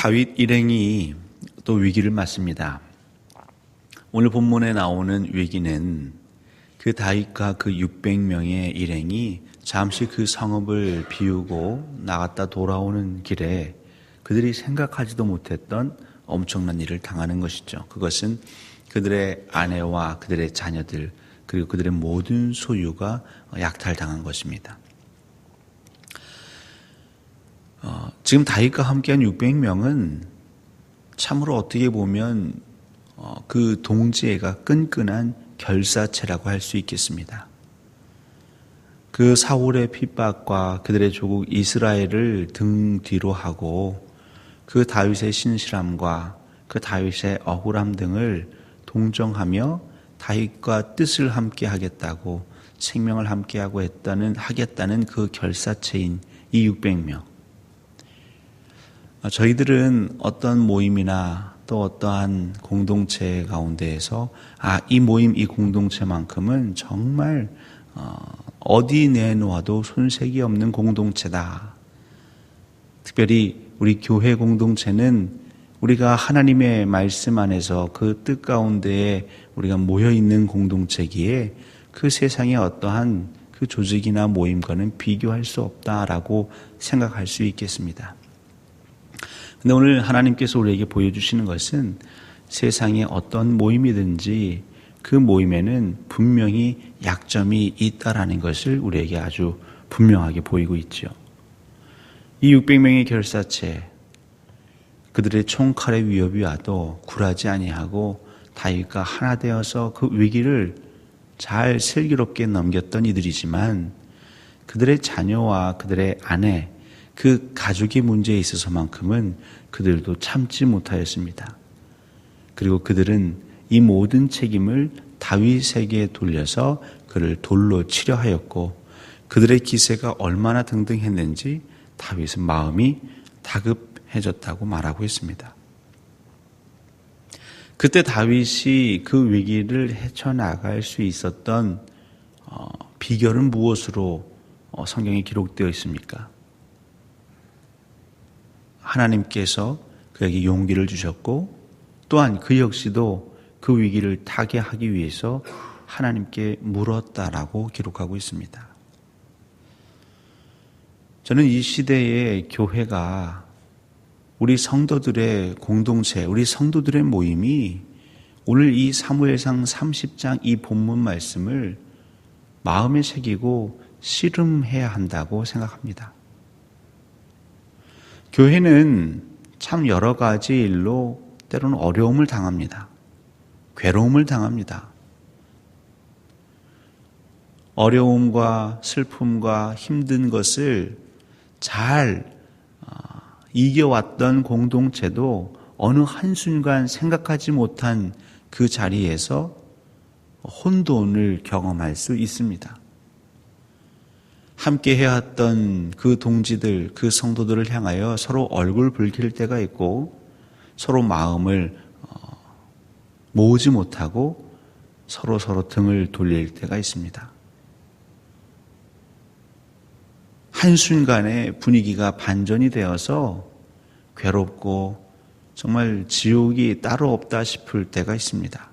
다윗 일행이 또 위기를 맞습니다. 오늘 본문에 나오는 위기는 그 다윗과 그 600명의 일행이 잠시 그 성읍을 비우고 나갔다 돌아오는 길에 그들이 생각하지도 못했던 엄청난 일을 당하는 것이죠. 그것은 그들의 아내와 그들의 자녀들 그리고 그들의 모든 소유가 약탈당한 것입니다. 지금 다윗과 함께한 600명은 참으로 어떻게 보면 그 동지애가 끈끈한 결사체라고 할 수 있겠습니다. 그 사울의 핍박과 그들의 조국 이스라엘을 등 뒤로 하고 그 다윗의 신실함과 그 다윗의 억울함 등을 동정하며 다윗과 뜻을 함께 하겠다고 생명을 함께 하겠다는 그 결사체인 이 600명. 저희들은 어떤 모임이나 또 어떠한 공동체 가운데에서 이 모임, 이 공동체만큼은 정말 어디 내놓아도 손색이 없는 공동체다. 특별히 우리 교회 공동체는 우리가 하나님의 말씀 안에서 그 뜻 가운데에 우리가 모여있는 공동체기에 그 세상의 어떠한 그 조직이나 모임과는 비교할 수 없다라고 생각할 수 있겠습니다. 근데 오늘 하나님께서 우리에게 보여주시는 것은 세상에 어떤 모임이든지 그 모임에는 분명히 약점이 있다라는 것을 우리에게 아주 분명하게 보이고 있죠. 이 600명의 결사체, 그들의 총칼의 위협이 와도 굴하지 아니하고 다윗과 하나 되어서 그 위기를 잘 슬기롭게 넘겼던 이들이지만 그들의 자녀와 그들의 아내, 그 가족의 문제에 있어서만큼은 그들도 참지 못하였습니다. 그리고 그들은 이 모든 책임을 다윗에게 돌려서 그를 돌로 치려 하였고 그들의 기세가 얼마나 등등했는지 다윗은 마음이 다급해졌다고 말하고 있습니다. 그때 다윗이 그 위기를 헤쳐나갈 수 있었던 비결은 무엇으로 성경에 기록되어 있습니까? 하나님께서 그에게 용기를 주셨고 또한 그 역시도 그 위기를 타개하기 위해서 하나님께 물었다라고 기록하고 있습니다. 저는 이 시대의 교회가 우리 성도들의 공동체, 우리 성도들의 모임이 오늘 이 사무엘상 30장 이 본문 말씀을 마음에 새기고 씨름해야 한다고 생각합니다. 교회는 참 여러 가지 일로 때로는 어려움을 당합니다. 괴로움을 당합니다. 어려움과 슬픔과 힘든 것을 잘 이겨왔던 공동체도 어느 한순간 생각하지 못한 그 자리에서 혼돈을 경험할 수 있습니다. 함께 해왔던 그 동지들, 그 성도들을 향하여 서로 얼굴 붉힐 때가 있고 서로 마음을 모으지 못하고 서로 등을 돌릴 때가 있습니다. 한순간에 분위기가 반전이 되어서 괴롭고 정말 지옥이 따로 없다 싶을 때가 있습니다.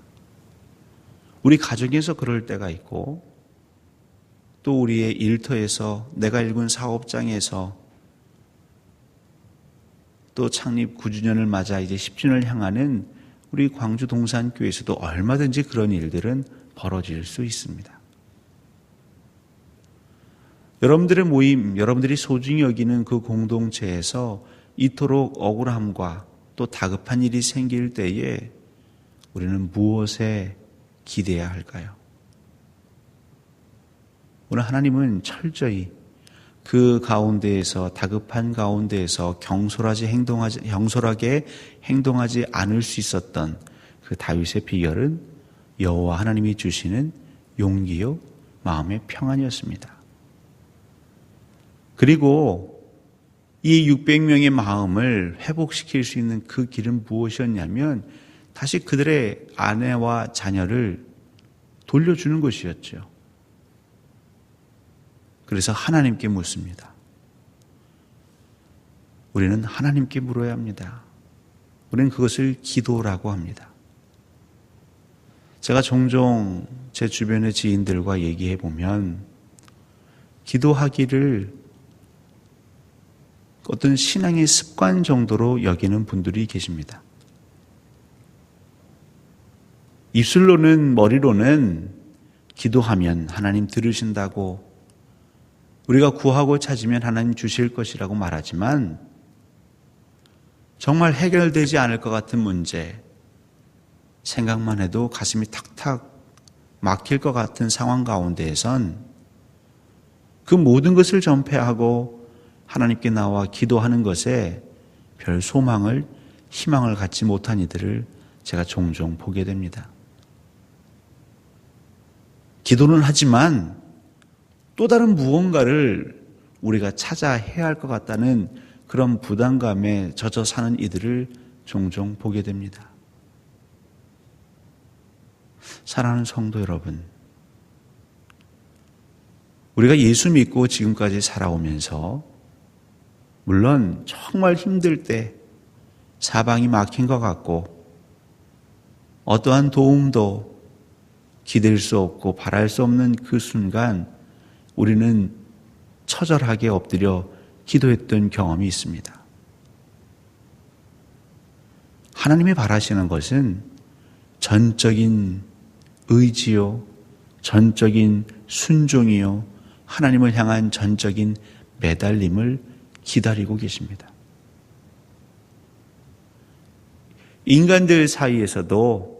우리 가정에서 그럴 때가 있고 또 우리의 일터에서 내가 읽은 사업장에서 또 창립 9주년을 맞아 이제 10주년을 향하는 우리 광주 동산교회에서도 얼마든지 그런 일들은 벌어질 수 있습니다. 여러분들의 모임, 여러분들이 소중히 여기는 그 공동체에서 이토록 억울함과 또 다급한 일이 생길 때에 우리는 무엇에 기대야 할까요? 오늘 하나님은 철저히 그 가운데에서 다급한 가운데에서 경솔하게 행동하지 않을 수 있었던 그 다윗의 비결은 여호와 하나님이 주시는 용기요 마음의 평안이었습니다. 그리고 이 600명의 마음을 회복시킬 수 있는 그 길은 무엇이었냐면 다시 그들의 아내와 자녀를 돌려주는 것이었죠. 그래서 하나님께 묻습니다. 우리는 하나님께 물어야 합니다. 우리는 그것을 기도라고 합니다. 제가 종종 제 주변의 지인들과 얘기해 보면 기도하기를 어떤 신앙의 습관 정도로 여기는 분들이 계십니다. 입술로는, 머리로는 기도하면 하나님 들으신다고, 우리가 구하고 찾으면 하나님 주실 것이라고 말하지만 정말 해결되지 않을 것 같은 문제, 생각만 해도 가슴이 탁탁 막힐 것 같은 상황 가운데에선 그 모든 것을 전폐하고 하나님께 나와 기도하는 것에 별 소망을, 희망을 갖지 못한 이들을 제가 종종 보게 됩니다. 기도는 하지만 또 다른 무언가를 우리가 찾아 해야 할 것 같다는 그런 부담감에 젖어 사는 이들을 종종 보게 됩니다. 사랑하는 성도 여러분, 우리가 예수 믿고 지금까지 살아오면서 물론 정말 힘들 때, 사방이 막힌 것 같고 어떠한 도움도 기댈 수 없고 바랄 수 없는 그 순간 우리는 처절하게 엎드려 기도했던 경험이 있습니다. 하나님이 바라시는 것은 전적인 의지요, 전적인 순종이요, 하나님을 향한 전적인 매달림을 기다리고 계십니다. 인간들 사이에서도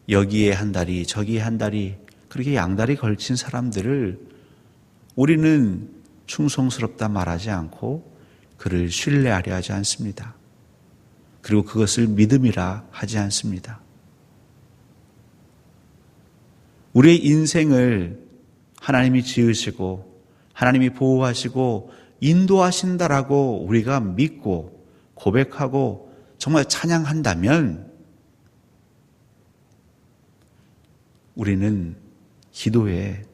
여기에 한 다리, 저기에 한 다리, 그렇게 양다리 걸친 사람들을 우리는 충성스럽다 말하지 않고 그를 신뢰하려 하지 않습니다. 그리고 그것을 믿음이라 하지 않습니다. 우리의 인생을 하나님이 지으시고 하나님이 보호하시고 인도하신다라고 우리가 믿고 고백하고 정말 찬양한다면 우리는 기도에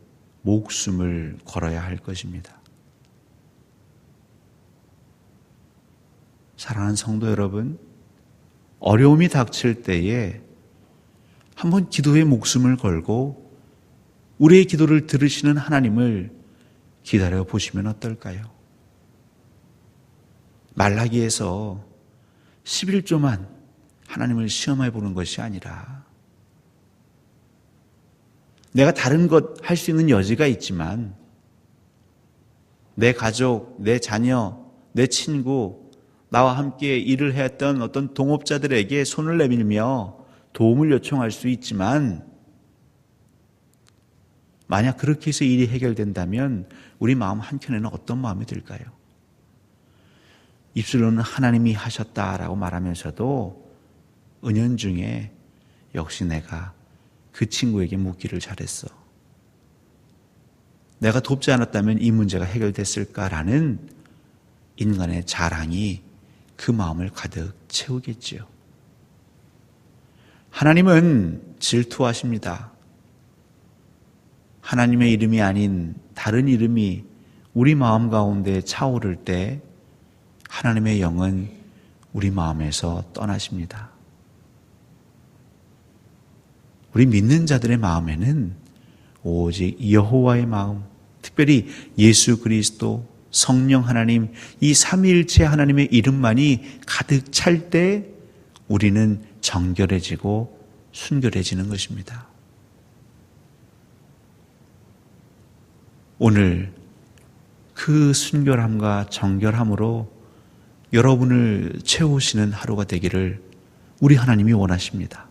목숨을 걸어야 할 것입니다. 사랑하는 성도 여러분, 어려움이 닥칠 때에 한번 기도에 목숨을 걸고 우리의 기도를 들으시는 하나님을 기다려 보시면 어떨까요? 말라기에서 11조만 하나님을 시험해 보는 것이 아니라 내가 다른 것 할 수 있는 여지가 있지만 내 가족, 내 자녀, 내 친구, 나와 함께 일을 했던 어떤 동업자들에게 손을 내밀며 도움을 요청할 수 있지만 만약 그렇게 해서 일이 해결된다면 우리 마음 한켠에는 어떤 마음이 들까요? 입술로는 하나님이 하셨다라고 말하면서도 은연중에 역시 내가 그 친구에게 묻기를 잘했어. 내가 돕지 않았다면 이 문제가 해결됐을까라는 인간의 자랑이 그 마음을 가득 채우겠지요. 하나님은 질투하십니다. 하나님의 이름이 아닌 다른 이름이 우리 마음 가운데 차오를 때 하나님의 영은 우리 마음에서 떠나십니다. 우리 믿는 자들의 마음에는 오직 여호와의 마음, 특별히 예수 그리스도, 성령 하나님, 이 삼위일체 하나님의 이름만이 가득 찰 때 우리는 정결해지고 순결해지는 것입니다. 오늘 그 순결함과 정결함으로 여러분을 채우시는 하루가 되기를 우리 하나님이 원하십니다.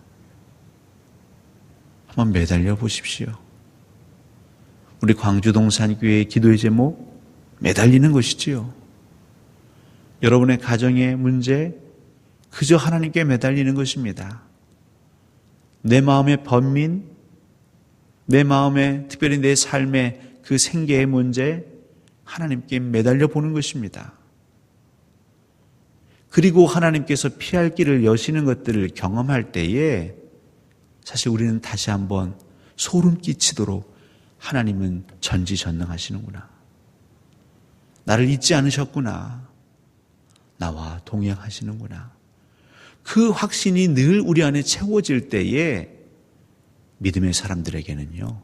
한번 매달려 보십시오. 우리 광주동산교회의 기도의 제목 매달리는 것이지요. 여러분의 가정의 문제 그저 하나님께 매달리는 것입니다. 내 마음의 번민, 내 마음의 특별히 내 삶의 그 생계의 문제 하나님께 매달려 보는 것입니다. 그리고 하나님께서 피할 길을 여시는 것들을 경험할 때에 사실 우리는 다시 한번 소름 끼치도록 하나님은 전지전능하시는구나. 나를 잊지 않으셨구나. 나와 동행하시는구나. 그 확신이 늘 우리 안에 채워질 때에 믿음의 사람들에게는요,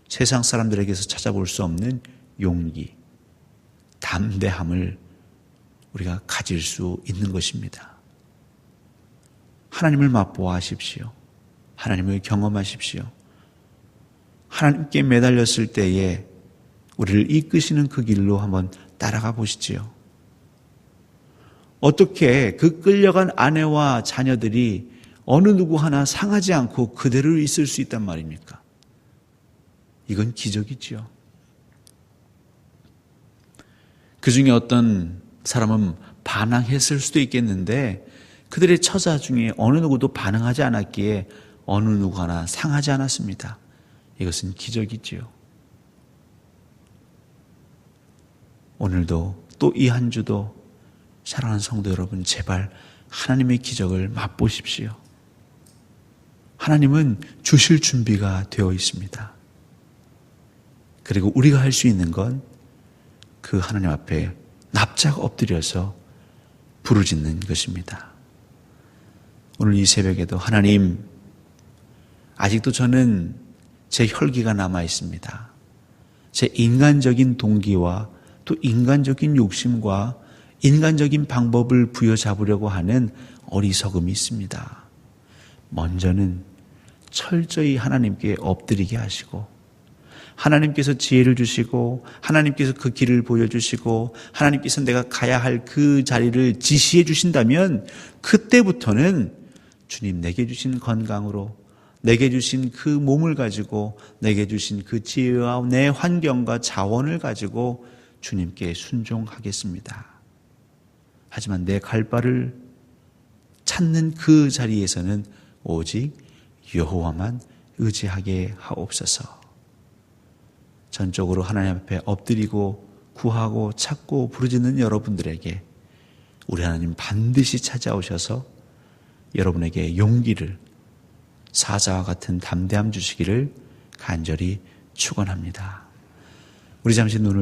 세상 사람들에게서 찾아볼 수 없는 용기, 담대함을 우리가 가질 수 있는 것입니다. 하나님을 맛보아하십시오. 하나님을 경험하십시오. 하나님께 매달렸을 때에 우리를 이끄시는 그 길로 한번 따라가 보시지요. 어떻게 그 끌려간 아내와 자녀들이 어느 누구 하나 상하지 않고 그대로 있을 수 있단 말입니까? 이건 기적이지요. 그 중에 어떤 사람은 반항했을 수도 있겠는데 그들의 처자 중에 어느 누구도 반항하지 않았기에 어느 누구 하나 상하지 않았습니다. 이것은 기적이지요. 오늘도 또 이 한 주도 사랑하는 성도 여러분, 제발 하나님의 기적을 맛보십시오. 하나님은 주실 준비가 되어 있습니다. 그리고 우리가 할 수 있는 건 그 하나님 앞에 납작 엎드려서 부르짖는 것입니다. 오늘 이 새벽에도 하나님, 아직도 저는 제 혈기가 남아 있습니다. 제 인간적인 동기와 또 인간적인 욕심과 인간적인 방법을 부여잡으려고 하는 어리석음이 있습니다. 먼저는 철저히 하나님께 엎드리게 하시고, 하나님께서 지혜를 주시고, 하나님께서 그 길을 보여주시고, 하나님께서 내가 가야 할 그 자리를 지시해 주신다면 그때부터는 주님 내게 주신 건강으로, 내게 주신 그 몸을 가지고, 내게 주신 그 지혜와 내 환경과 자원을 가지고 주님께 순종하겠습니다. 하지만 내 갈 바를 찾는 그 자리에서는 오직 여호와만 의지하게 하옵소서. 전적으로 하나님 앞에 엎드리고 구하고 찾고 부르짖는 여러분들에게 우리 하나님 반드시 찾아오셔서 여러분에게 용기를, 사자와 같은 담대함 주시기를 간절히 축원합니다. 우리 잠시 눈을